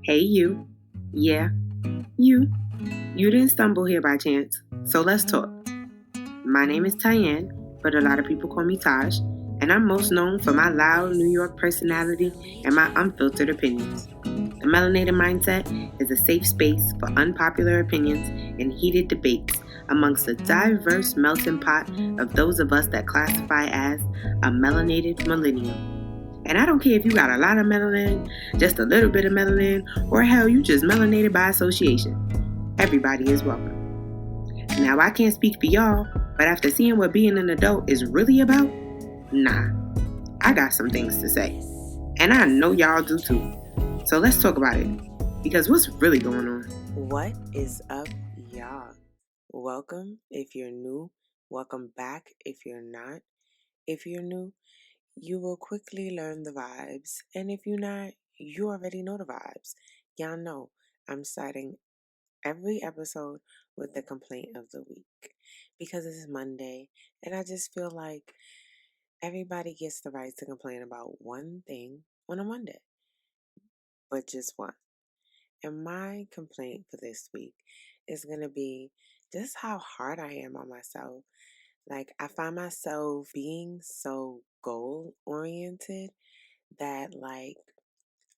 Hey, you. Yeah, you. You didn't stumble here by chance, so let's talk. My name is Tyanne, but a lot of people call me Taj, and I'm most known for my loud New York personality and my unfiltered opinions. The Melanated Mindset is a safe space for unpopular opinions and heated debates amongst a diverse melting pot of those of us that classify as a melanated millennial. And I don't care if you got a lot of melanin, just a little bit of melanin, or hell, you just melanated by association. Everybody is welcome. Now, I can't speak for y'all, but after seeing what being an adult is really about, nah, I got some things to say. And I know y'all do too. So let's talk about it. Because what's really going on? What is up, y'all? Welcome if you're new. Welcome back if you're not. If you're new, you will quickly learn the vibes. And if you're not, you already know the vibes. Y'all know I'm starting every episode with the complaint of the week because it's Monday and I just feel like everybody gets the right to complain about one thing on a Monday, but just one. And my complaint for this week is going to be just how hard I am on myself. Like, I find myself being so goal oriented that, like,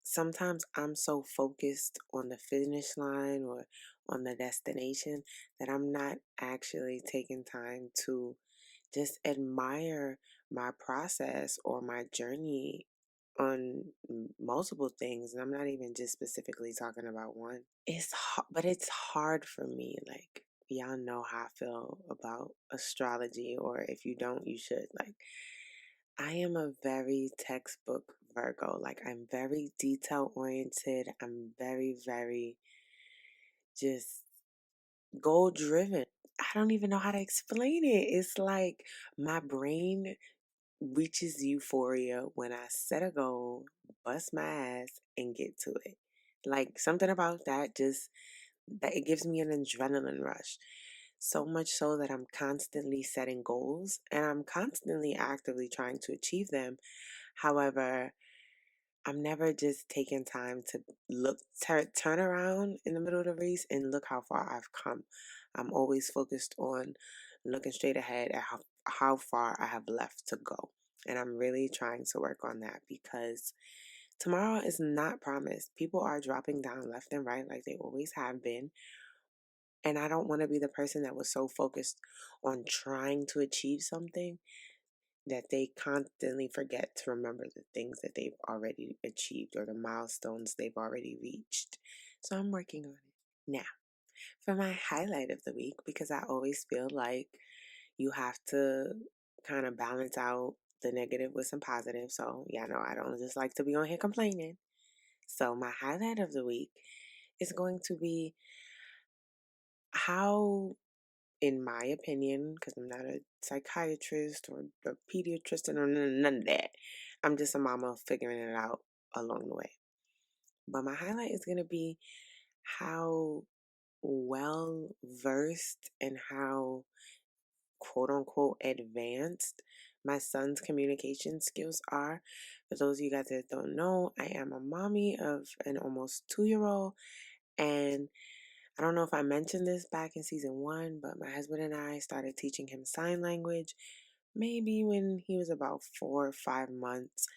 sometimes I'm so focused on the finish line or on the destination that I'm not actually taking time to just admire my process or my journey on multiple things. And I'm not even just specifically talking about one. But it's hard for me. Like, y'all know how I feel about astrology, or if you don't, you should. Like, I am a very textbook Virgo. Like, I'm very detail oriented. I'm very, very just goal driven. I don't even know how to explain it. It's like my brain reaches euphoria when I set a goal, bust my ass, and get to it. Like, something about that just that it gives me an adrenaline rush. So much so that I'm constantly setting goals and I'm constantly actively trying to achieve them. However, I'm never just taking time to turn around in the middle of the race and look how far I've come. I'm always focused on looking straight ahead at how far I have left to go. And I'm really trying to work on that because tomorrow is not promised. People are dropping down left and right like they always have been. And I don't want to be the person that was so focused on trying to achieve something that they constantly forget to remember the things that they've already achieved or the milestones they've already reached. So I'm working on it. Now, for my highlight of the week, because I always feel like you have to kind of balance out the negative with some positive. So, yeah, no, I don't just like to be on here complaining. So, my highlight of the week is going to be how, in my opinion, because I'm not a psychiatrist or a pediatrician or none of that, I'm just a mama figuring it out along the way. But my highlight is going to be how well versed and how quote unquote advanced my son's communication skills are. For those of you guys that don't know, I am a mommy of an almost 2-year old, and I don't know if I mentioned this back in season 1, but my husband and I started teaching him sign language maybe when he was about 4 or 5 months,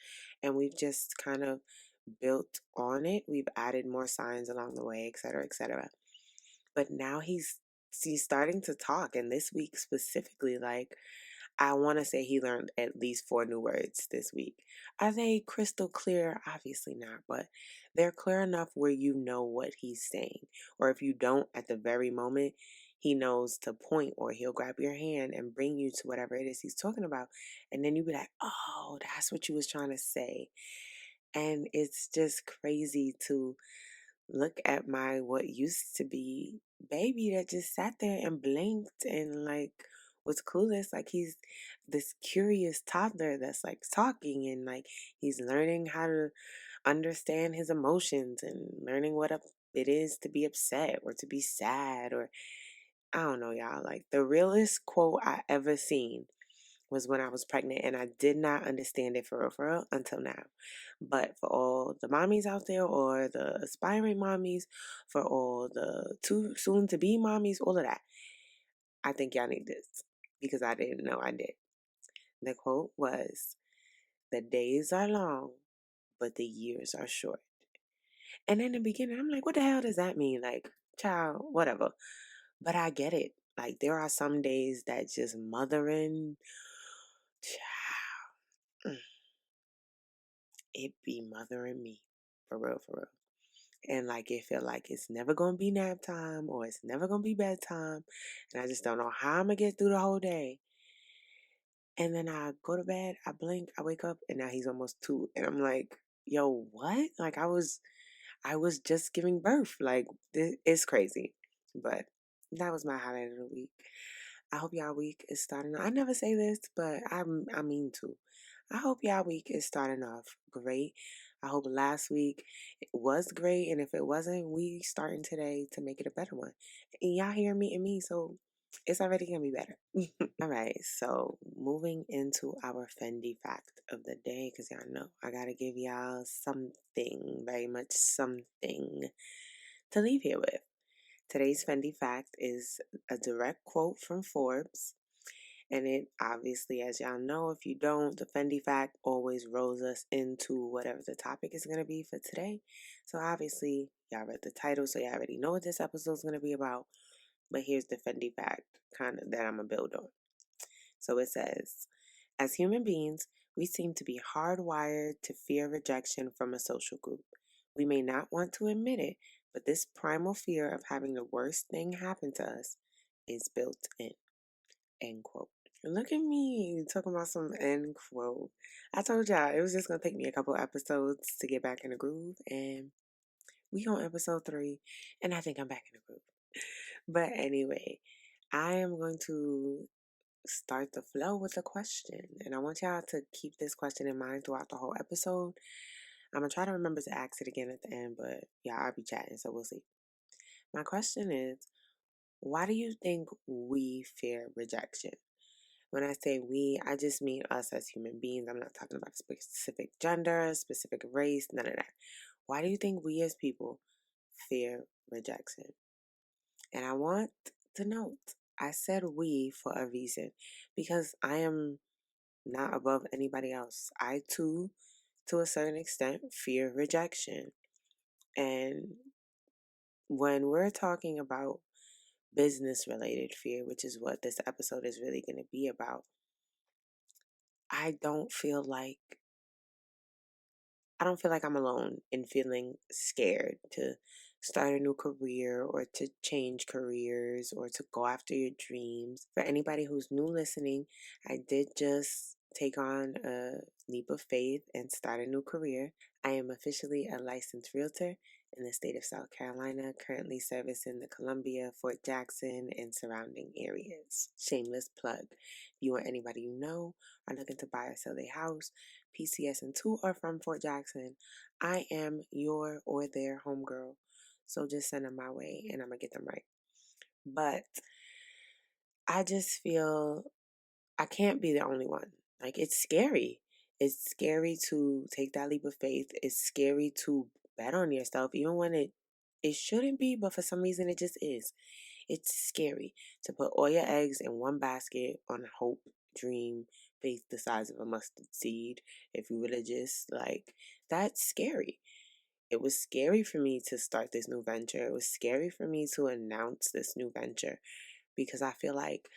and we've just kind of built on it. We've added more signs along the way, etc., etc. But now he's starting to talk, and this week specifically, like, I want to say he learned at least 4 new words this week. Are they crystal clear? Obviously not, but they're clear enough where you know what he's saying. Or if you don't at the very moment, he knows to point, or he'll grab your hand and bring you to whatever it is he's talking about. And then you'll be like, oh, that's what you was trying to say. And it's just crazy to look at my what used to be baby that just sat there and blinked and like was clueless. Like, he's this curious toddler that's like talking and like he's learning how to understand his emotions and learning what it is to be upset or to be sad, or I don't know, y'all. Like, the realest quote I ever seen was when I was pregnant, and I did not understand it for real until now. But for all the mommies out there, or the aspiring mommies, for all the too soon to be mommies, all of that, I think y'all need this because I didn't know I did. The quote was, "The days are long, but the years are short." And in the beginning, I'm like, what the hell does that mean? Like, child, whatever. But I get it. Like, there are some days that just mothering, child, it be mothering me. For real, for real. And like, it feel like it's never going to be nap time or it's never going to be bedtime. And I just don't know how I'm going to get through the whole day. And then I go to bed, I blink, I wake up, and now he's almost 2. And I'm like, yo, what? Like, I was just giving birth. Like, it's crazy. But that was my highlight of the week. I hope y'all week is starting. I never say this, but I mean to. I hope y'all week is starting off great. I hope last week it was great, and if it wasn't, we starting today to make it a better one. And y'all here meeting me, so it's already gonna be better. All right, so moving into our Fendi fact of the day, because y'all know I gotta give y'all something, very much something to leave here with. Today's Fendi fact is a direct quote from Forbes. And it obviously, as y'all know, if you don't, the Fendi fact always rolls us into whatever the topic is going to be for today. So obviously, y'all read the title, so y'all already know what this episode is going to be about. But here's the Fendi fact kind of that I'm going to build on. So it says, as human beings, we seem to be hardwired to fear rejection from a social group. We may not want to admit it, but this primal fear of having the worst thing happen to us is built in. End quote. Look at me talking about some end quote. I told y'all it was just gonna take me a couple episodes to get back in the groove, and we on episode 3, and I think I'm back in the groove. But anyway, I am going to start the flow with a question, and I want y'all to keep this question in mind throughout the whole episode. I'm gonna try to remember to ask it again at the end, but yeah, I'll be chatting, so we'll see. My question is, why do you think we fear rejection? When I say we, I just mean us as human beings. I'm not talking about a specific gender, specific race, none of that. Why do you think we as people fear rejection? And I want to note, I said we for a reason because I am not above anybody else. I too, to a certain extent, fear rejection. And when we're talking about business related fear, which is what this episode is really going to be about, I don't feel like I'm alone in feeling scared to start a new career or to change careers or to go after your dreams. For anybody who's new listening, I did just take on a leap of faith and start a new career. I am officially a licensed realtor in the state of South Carolina, currently servicing the Columbia, Fort Jackson, and surrounding areas. Shameless plug. If you or anybody you know are looking to buy or sell a house, PCS and 2 are from Fort Jackson, I am your or their homegirl. So just send them my way and I'm going to get them right. But I just feel I can't be the only one. Like, it's scary. It's scary to take that leap of faith. It's scary to bet on yourself, even when it shouldn't be, but for some reason it just is. It's scary to put all your eggs in one basket on hope, dream, faith the size of a mustard seed. If you're religious, like, that's scary. It was scary for me to start this new venture. It was scary for me to announce this new venture because I feel like,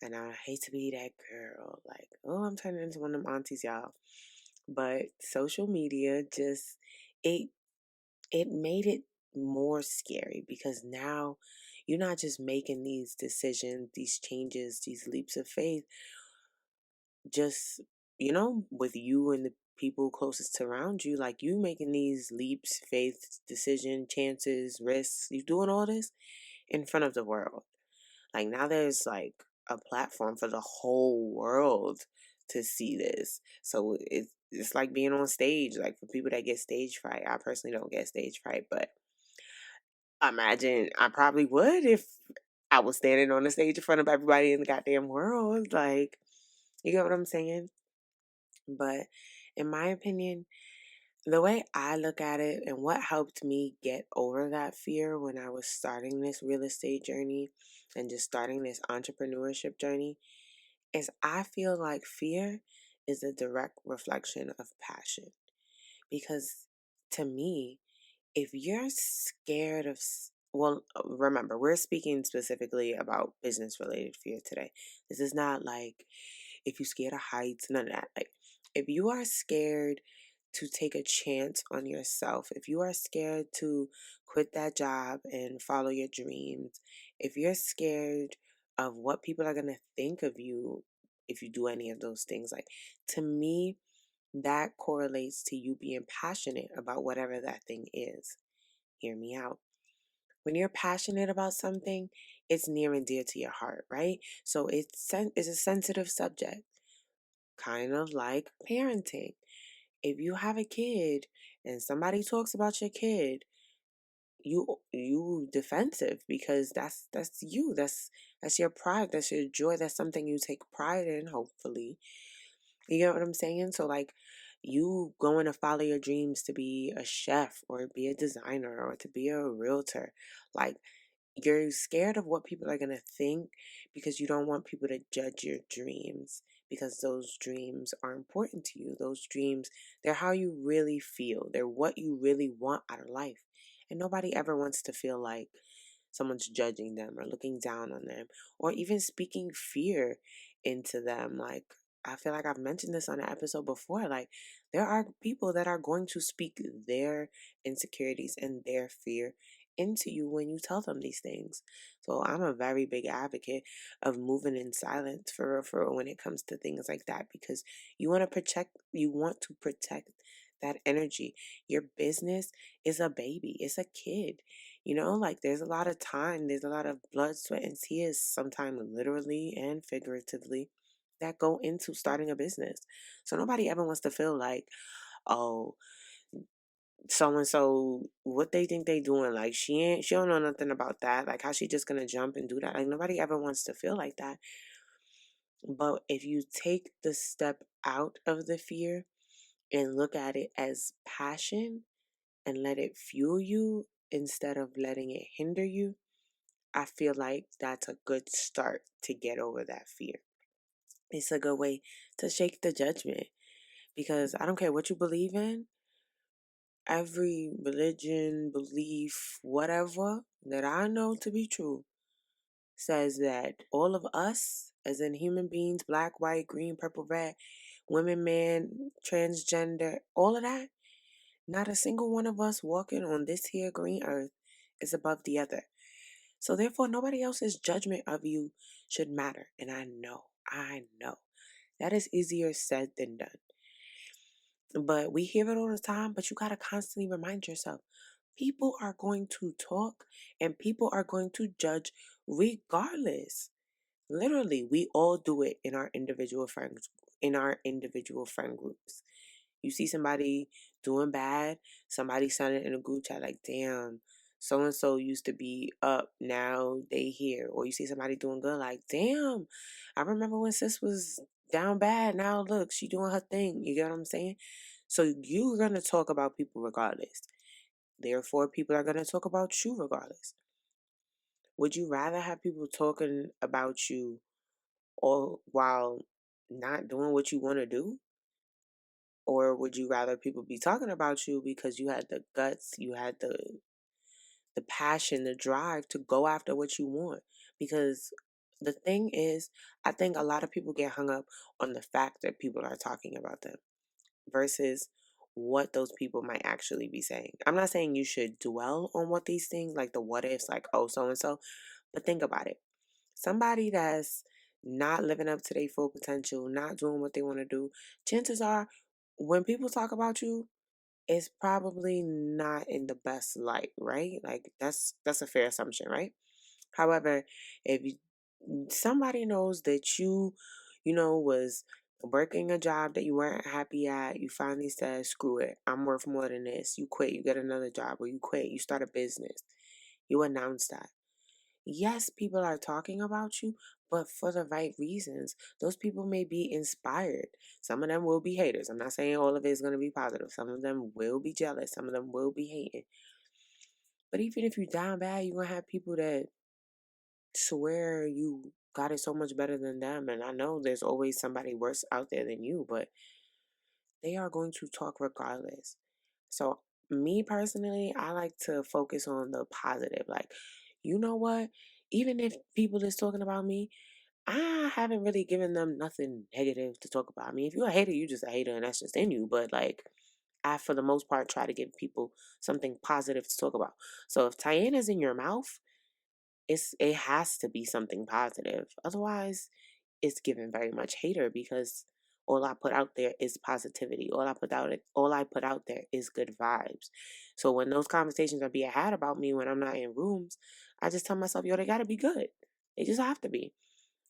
and I hate to be that girl, like, oh, I'm turning into one of them aunties, y'all. But social media just, it made it more scary because now you're not just making these decisions, these changes, these leaps of faith, just, with you and the people closest around you. Like, you making these leaps, faith, decision, chances, risks, you doing all this in front of the world. Like, now there's like a platform for the whole world to see this. So it's like being on stage. Like, for people that get stage fright, I personally don't get stage fright, but I imagine I probably would if I was standing on the stage in front of everybody in the goddamn world. Like, You get what I'm saying? But in my opinion, the way I look at it and what helped me get over that fear when I was starting this real estate journey and just starting this entrepreneurship journey is I feel like fear is a direct reflection of passion. Because to me, if you're scared of, well, remember, we're speaking specifically about business related fear today. This is not like if you're scared of heights, none of that. Like, if you are scared to take a chance on yourself, if you are scared to quit that job and follow your dreams, if you're scared of what people are going to think of you if you do any of those things, like, to me, that correlates to you being passionate about whatever that thing is. Hear me out. When you're passionate about something, it's near and dear to your heart, right? So it's a sensitive subject, kind of like parenting. If you have a kid and somebody talks about your kid, you defensive because that's you. That's your pride. That's your joy. That's something you take pride in, hopefully. You get what I'm saying? So, like, you going to follow your dreams to be a chef or be a designer or to be a realtor, like, you're scared of what people are going to think because you don't want people to judge your dreams because those dreams are important to you. Those dreams, they're how you really feel. They're what you really want out of life. And nobody ever wants to feel like someone's judging them or looking down on them or even speaking fear into them. Like, I feel like I've mentioned this on an episode before. Like, there are people that are going to speak their insecurities and their fear into you when you tell them these things. So I'm a very big advocate of moving in silence for real when it comes to things like that because you want to protect that energy. Your business is a baby, it's a kid. Like, there's a lot of time, there's a lot of blood, sweat, and tears, sometimes literally and figuratively, that go into starting a business. So nobody ever wants to feel like, oh, so and so, what they think they doing? Like, she don't know nothing about that. Like, how she just gonna jump and do that? Like, nobody ever wants to feel like that. But if you take the step out of the fear and look at it as passion and let it fuel you instead of letting it hinder you, I feel like that's a good start to get over that fear. It's a good way to shake the judgment because I don't care what you believe in, every religion, belief, whatever that I know to be true says that all of us, as in human beings, black, white, green, purple, red, women, man, transgender, all of that, not a single one of us walking on this here green earth is above the other. So therefore, nobody else's judgment of you should matter. And I know. That is easier said than done. But we hear it all the time, but you got to constantly remind yourself. People are going to talk and people are going to judge regardless. Literally, we all do it in our individual friend groups. You see somebody doing bad, somebody sending in a group chat like, damn, so and so used to be up, now they here. Or you see somebody doing good, like, damn, I remember when sis was down bad, now look, she doing her thing. You get what I'm saying? So you're gonna talk about people regardless. Therefore, people are gonna talk about you regardless. Would you rather have people talking about you all while not doing what you want to do? Or would you rather people be talking about you because you had the guts, you had the passion, the drive to go after what you want? Because the thing is, I think a lot of people get hung up on the fact that people are talking about them versus what those people might actually be saying. I'm not saying you should dwell on what these things, like the what ifs, like, oh, so and so, but think about it. Somebody that's not living up to their full potential, not doing what they want to do, chances are when people talk about you, it's probably not in the best light, right? Like, that's a fair assumption, right? However, if somebody knows that was working a job that you weren't happy at, you finally said, screw it, I'm worth more than this. You quit, you get another job, or you quit, you start a business. You announce that. Yes, people are talking about you, but for the right reasons. Those people may be inspired. Some of them will be haters. I'm not saying all of it is going to be positive. Some of them will be jealous. Some of them will be hating. But even if you're down bad, you're going to have people that swear you got it so much better than them. And I know there's always somebody worse out there than you, but they are going to talk regardless. So, me personally, I like to focus on the positive. Like, you know what? Even if people is talking about me, I haven't really given them nothing negative to talk about. I mean, if you're a hater, you're just a hater and that's just in you. But like, I, for the most part, try to give people something positive to talk about. So if Tyanne is in your mouth, it has to be something positive. Otherwise, it's given very much hater because all I put out there is positivity. All I put out there is good vibes. So when those conversations are being had about me when I'm not in rooms, I just tell myself, yo, they gotta be good. They just have to be.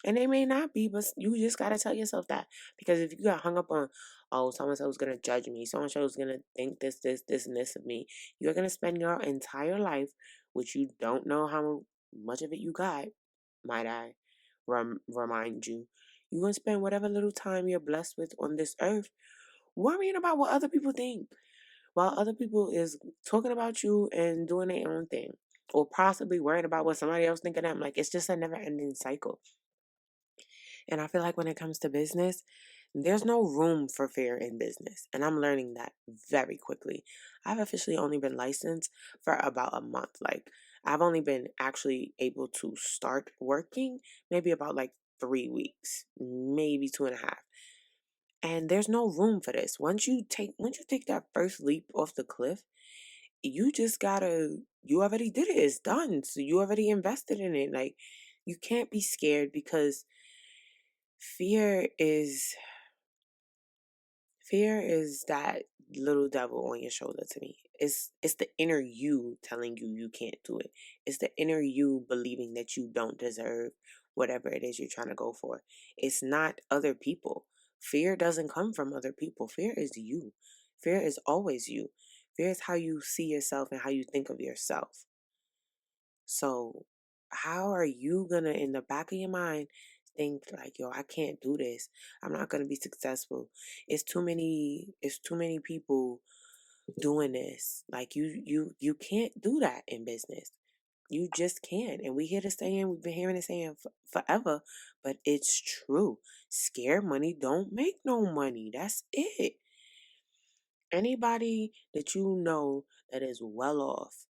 And they may not be, but you just gotta tell yourself that. Because if you got hung up on, oh, so and so's gonna judge me, so and so's gonna think this, and this of me, you're gonna spend your entire life, which you don't know how much of it you got, might I remind you. You're gonna spend whatever little time you're blessed with on this earth worrying about what other people think, while other people is talking about you and doing their own thing, or possibly worried about what somebody else think of them. Like, it's just a never ending cycle. And I feel like when it comes to business, there's no room for fear in business. And I'm learning that very quickly. I've officially only been licensed for about a month. Like, I've only been actually able to start working maybe about like 3 weeks, maybe 2.5. And there's no room for this. Once you take that first leap off the cliff, you just gotta, you already did it. It's done. So you already invested in it. Like, you can't be scared because Fear is fear is that little devil on your shoulder to me. It's the inner you telling you you can't do it. It's the inner you believing that you don't deserve whatever it is you're trying to go for. It's not other people. Fear doesn't come from other people. Fear is you. Fear is always you. Fear is how you see yourself and how you think of yourself. So, how are you gonna, in the back of your mind, think like, yo, I can't do this. I'm not gonna be successful. It's too many people doing this. Like, you can't do that in business. You just can't. And we hear the saying, we've been hearing the saying forever, but it's true. Scared money don't make no money. That's it. Anybody that you know that is well off,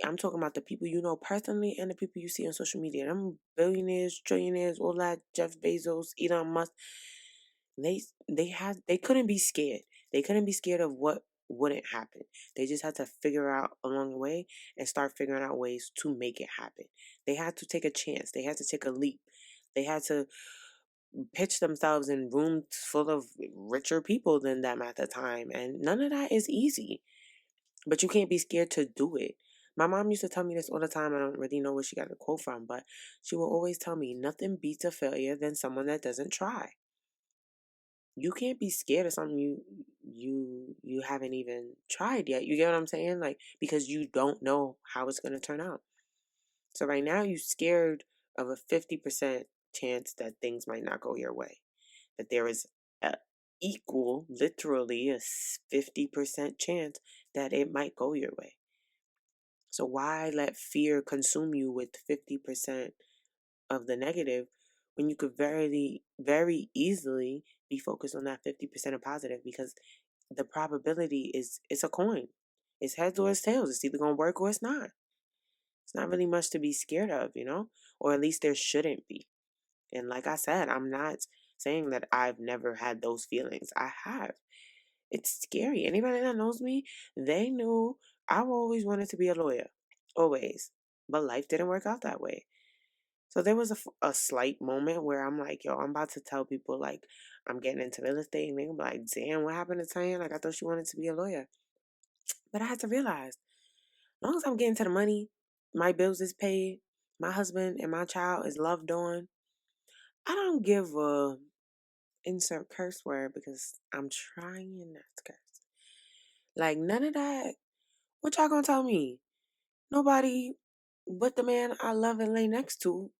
I'm talking about the people you know personally and the people you see on social media. Them billionaires, trillionaires, all that, Jeff Bezos, Elon Musk. They couldn't be scared. They couldn't be scared of what wouldn't happen. They just had to figure out along the way and start figuring out ways to make it happen. They had to take a chance. They had to take a leap. They had to pitch themselves in rooms full of richer people than them at the time. And none of that is easy. But you can't be scared to do it. My mom used to tell me this all the time. I don't really know where she got the quote from, but she will always tell me nothing beats a failure than someone that doesn't try. You can't be scared of something you haven't even tried yet. You get what I'm saying? Like, because you don't know how it's gonna turn out. So right now you're scared of a 50% chance that things might not go your way. But there is a literally a 50% chance that it might go your way. So why let fear consume you with 50% of the negative when you could very easily be focused on that 50% of positive? Because the probability it's a coin. It's heads or it's tails. It's either gonna work or it's not. It's not really much to be scared of, or at least there shouldn't be. And like I said, I'm not saying that I've never had those feelings. I have. It's scary. Anybody that knows me, they knew I've always wanted to be a lawyer. Always. But life didn't work out that way. So there was a slight moment where I'm like, yo, I'm about to tell people, like, I'm getting into real estate. And they're gonna be like, damn, what happened to Tyanne? Like, I thought she wanted to be a lawyer. But I had to realize, as long as I'm getting to the money, my bills is paid, my husband and my child is loved on, I don't give a insert curse word because I'm trying not to curse. Like, none of that. What y'all gonna tell me? Nobody. but the man I love and lay next to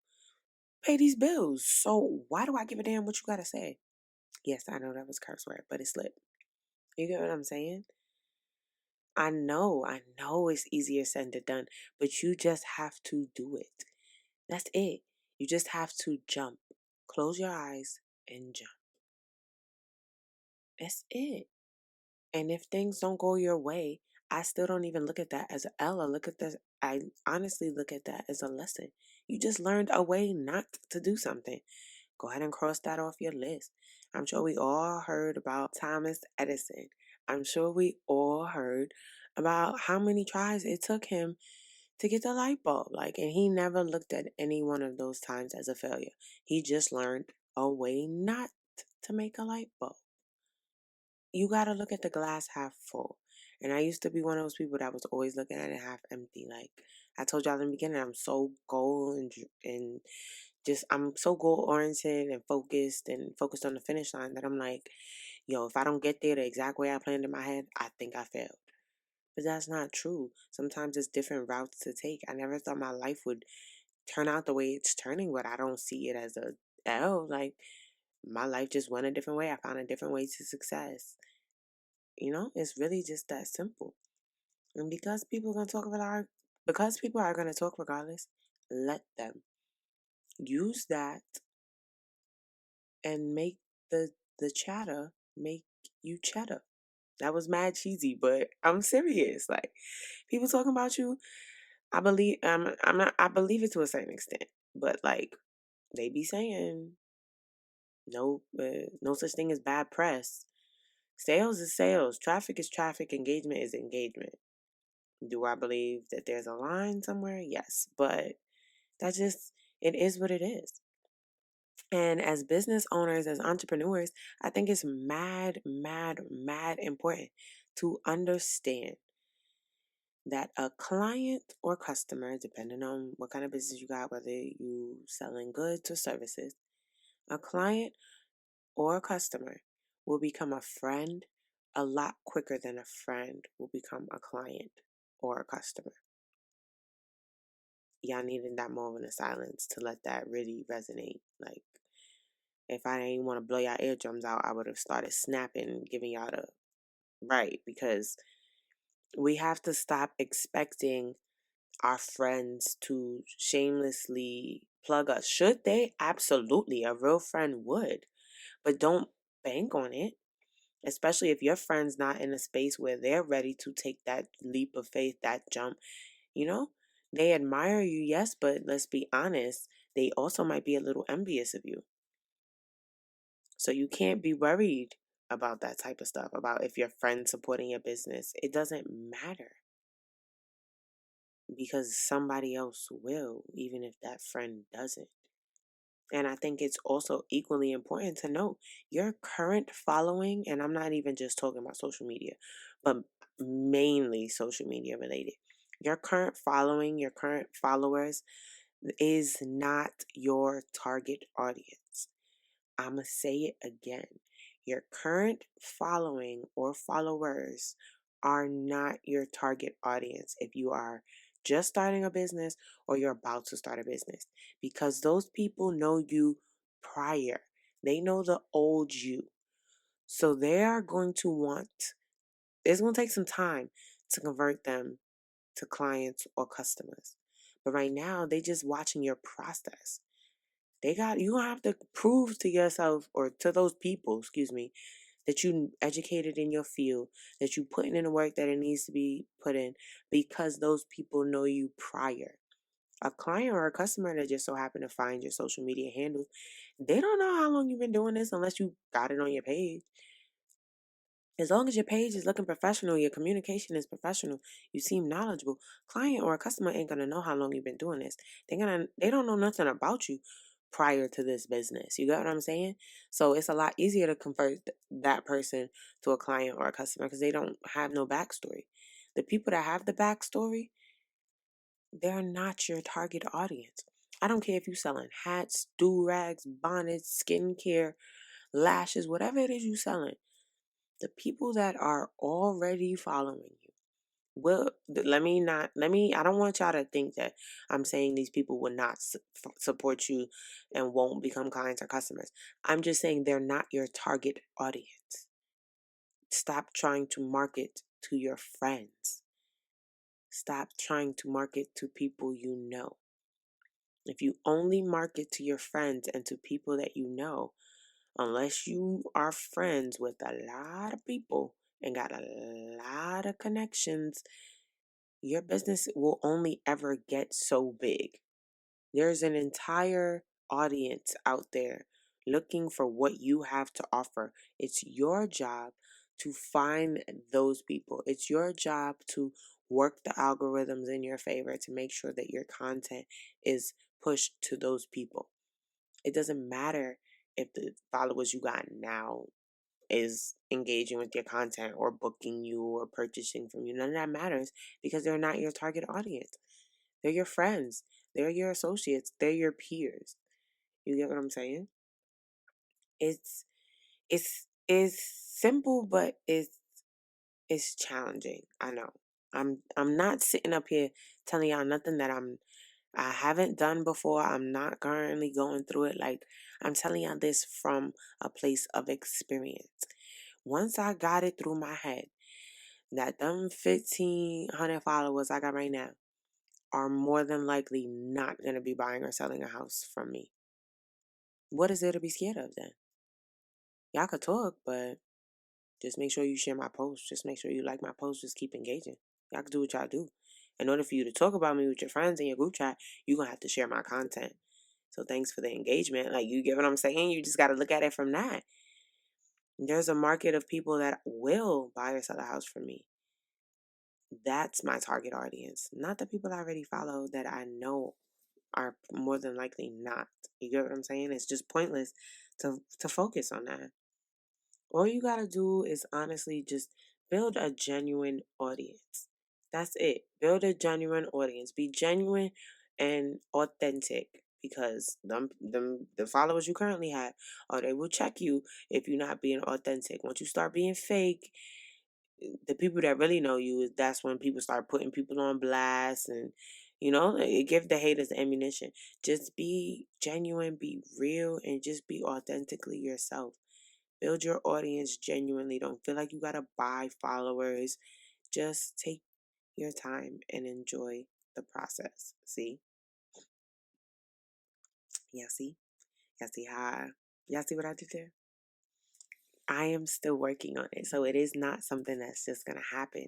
pay these bills. So why do I give a damn what you gotta say? Yes, I know that was curse word, but it slipped. You get what I'm saying? I know it's easier said than done, but you just have to do it. That's it. You just have to jump. Close your eyes and jump. That's it. And if things don't go your way, I still don't even look at that as an L. I honestly look at that as a lesson. You just learned a way not to do something. Go ahead and cross that off your list. I'm sure we all heard about Thomas Edison. I'm sure we all heard about how many tries it took him to get the light bulb. And he never looked at any one of those times as a failure. He just learned a way not to make a light bulb. You got to look at the glass half full. And I used to be one of those people that was always looking at it half empty. Like I told y'all in the beginning, I'm so goal and just I'm so goal oriented and focused on the finish line that I'm like, yo, if I don't get there the exact way I planned in my head, I think I failed. But that's not true. Sometimes it's different routes to take. I never thought my life would turn out the way it's turning, but I don't see it as a L. Like my life just went a different way. I found a different way to success. It's really just that simple. And because people are gonna talk regardless, let them. Use that and make the chatter make you cheddar. That was mad cheesy, but I'm serious. Like people talking about you, I believe I'm not I believe it to a certain extent. But they be saying no such thing as bad press. Sales is sales, traffic is traffic, engagement is engagement. Do I believe that there's a line somewhere? Yes, but it is what it is. And as business owners, as entrepreneurs, I think it's mad, mad, mad important to understand that a client or customer, depending on what kind of business you got, whether you selling goods or services, a client or a customer will become a friend a lot quicker than a friend will become a client or a customer. Y'all needed that moment of silence to let that really resonate. Like, if I didn't want to blow y'all eardrums out, I would have started snapping and giving y'all the right, because we have to stop expecting our friends to shamelessly plug us. Should they? Absolutely. A real friend would. But don't bank on it, especially if your friend's not in a space where they're ready to take that leap of faith, that jump. You know, they admire you, yes, but let's be honest, they also might be a little envious of you. So you can't be worried about that type of stuff, about if your friend's supporting your business. It doesn't matter because somebody else will, even if that friend doesn't. And I think it's also equally important to note your current following, and I'm not even just talking about social media, but mainly social media related. Your current following, your current followers is not your target audience. I'm going to say it again. Your current following or followers are not your target audience if you are just starting a business or you're about to start a business, because those people know you prior. They know the old you. So they are going to it's going to take some time to convert them to clients or customers. But right now, they just watching your process. You gonna have to prove to yourself or to those people, excuse me, that you educated in your field, that you putting in the work that it needs to be put in, because those people know you prior. A client or a customer that just so happen to find your social media handle, they don't know how long you've been doing this unless you got it on your page. As long as your page is looking professional, your communication is professional, you seem knowledgeable, client or a customer ain't gonna know how long you've been doing this. They don't know nothing about you prior to this business. You get what I'm saying? So it's a lot easier to convert that person to a client or a customer because they don't have no backstory. The people that have the backstory, they're not your target audience. I don't care if you're selling hats, do-rags, bonnets, skincare, lashes, whatever it is you're selling. The people that are already following you, I don't want y'all to think that I'm saying these people will not support you and won't become clients or customers. I'm just saying they're not your target audience. Stop trying to market to your friends. Stop trying to market to people you know. If you only market to your friends and to people that you know, unless you are friends with a lot of people and got a lot of connections, your business will only ever get so big. There's an entire audience out there looking for what you have to offer. It's your job to find those people. It's your job to work the algorithms in your favor to make sure that your content is pushed to those people. It doesn't matter if the followers you got now is engaging with your content or booking you or purchasing from you. None of that matters because they're not your target audience. They're your friends. They're your associates. They're your peers. You get what I'm saying? It's it's simple, but it's challenging. I know. I'm not sitting up here telling y'all nothing that I haven't done before. I'm not currently going through it. Like, I'm telling y'all this from a place of experience. Once I got it through my head that them 1,500 followers I got right now are more than likely not going to be buying or selling a house from me, what is there to be scared of then? Y'all could talk, but just make sure you share my post. Just make sure you like my post. Just keep engaging. Y'all can do what y'all do. In order for you to talk about me with your friends in your group chat, you're going to have to share my content. So thanks for the engagement. Like, you get what I'm saying? You just got to look at it from that. There's a market of people that will buy or sell a house from me. That's my target audience. Not the people I already follow that I know are more than likely not. You get what I'm saying? It's just pointless to focus on that. All you gotta do is honestly just build a genuine audience. That's it. Build a genuine audience. Be genuine and authentic because the followers you currently have, or they will check you if you're not being authentic. Once you start being fake, the people that really know you, that's when people start putting people on blast, and it give the haters ammunition. Just be genuine, be real, and just be authentically yourself. Build your audience genuinely. Don't feel like you gotta buy followers. Just take your time and enjoy the process. See? Yeah, see? Yeah, see how y'all see what I did there? I am still working on it. So it is not something that's just gonna happen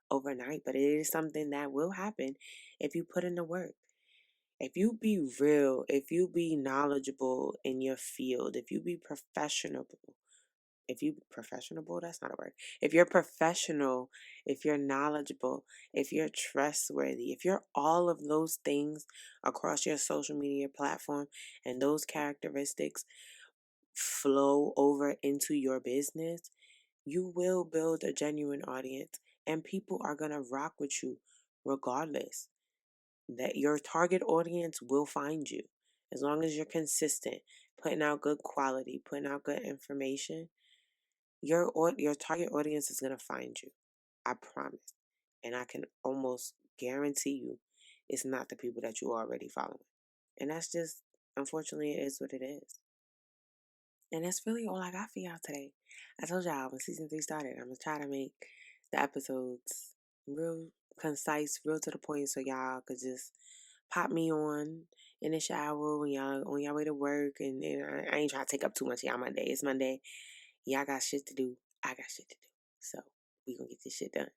overnight, but it is something that will happen if you put in the work. If you be real, if you be knowledgeable in your field, if you be professional, that's not a word. If you're professional, if you're knowledgeable, if you're trustworthy, if you're all of those things across your social media platform and those characteristics flow over into your business, you will build a genuine audience and people are going to rock with you regardless. That your target audience will find you as long as you're consistent, putting out good quality, putting out good information. Your target audience is going to find you. I promise. And I can almost guarantee you it's not the people that you already following. And that's just, unfortunately, it is what it is. And that's really all I got for y'all today. I told y'all when season 3 started, I'm going to try to make the episodes real concise, real to the point, so y'all could just pop me on in the shower when y'all on your way to work. And I ain't trying to take up too much of y'all Monday. It's Monday. Y'all got shit to do. I got shit to do. So we gonna get this shit done.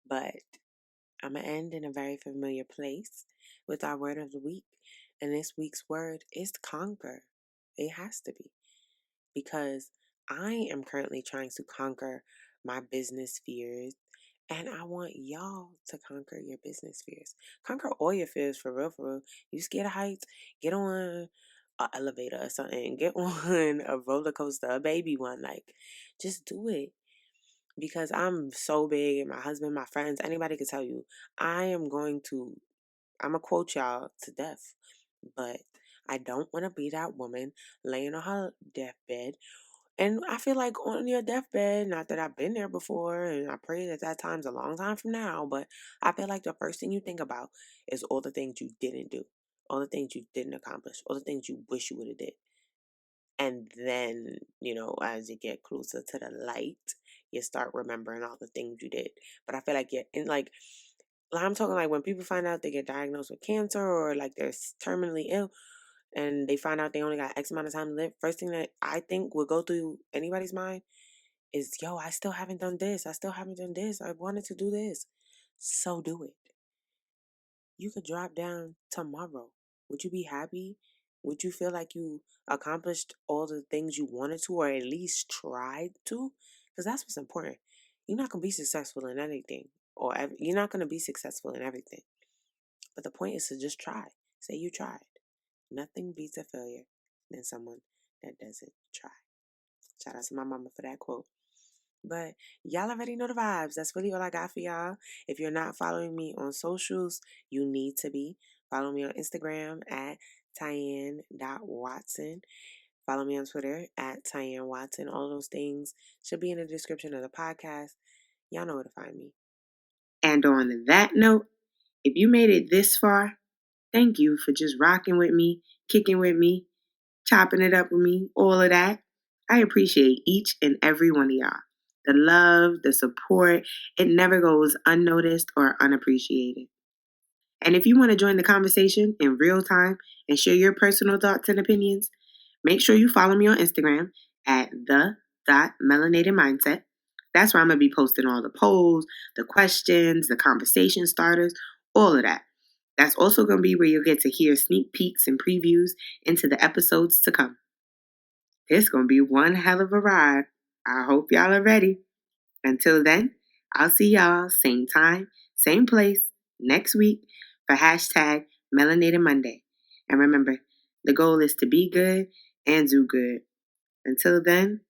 But I'm gonna end in a very familiar place with our word of the week. And this week's word is conquer. It has to be. Because I am currently trying to conquer my business fears. And I want y'all to conquer your business fears. Conquer all your fears for real, for real. You scared of heights? Get on an elevator or something. Get on a roller coaster, a baby one. Like, just do it. Because I'm so big, and my husband, my friends, anybody can tell you, I'm going to quote y'all to death. But I don't want to be that woman laying on her deathbed And I feel like on your deathbed, not that I've been there before, and I pray that time's a long time from now, but I feel like the first thing you think about is all the things you didn't do, all the things you didn't accomplish, all the things you wish you would have did. And then, as you get closer to the light, you start remembering all the things you did. But I feel like I'm talking like when people find out they get diagnosed with cancer or like they're terminally ill and they find out they only got X amount of time to live. First thing that I think would go through anybody's mind is, yo, I still haven't done this. I still haven't done this. I wanted to do this. So do it. You could drop down tomorrow. Would you be happy? Would you feel like you accomplished all the things you wanted to, or at least tried to? Because that's what's important. You're not going to be successful in anything, you're not going to be successful in everything. But the point is to just try. Say you tried. Nothing beats a failure than someone that doesn't try. Shout out to my mama for that quote. But y'all already know the vibes. That's really all I got for y'all. If you're not following me on socials, you need to be. Follow me on Instagram at Tyanne.Watson. Follow me on Twitter at Tyanne Watson. All those things should be in the description of the podcast. Y'all know where to find me. And on that note, if you made it this far, thank you for just rocking with me, kicking with me, chopping it up with me, all of that. I appreciate each and every one of y'all. The love, the support, it never goes unnoticed or unappreciated. And if you want to join the conversation in real time and share your personal thoughts and opinions, make sure you follow me on Instagram at the.melanatedmindset. That's where I'm going to be posting all the polls, the questions, the conversation starters, all of that. That's also going to be where you'll get to hear sneak peeks and previews into the episodes to come. It's going to be one hell of a ride. I hope y'all are ready. Until then, I'll see y'all same time, same place, next week for hashtag Melanated Monday. And remember, the goal is to be good and do good. Until then,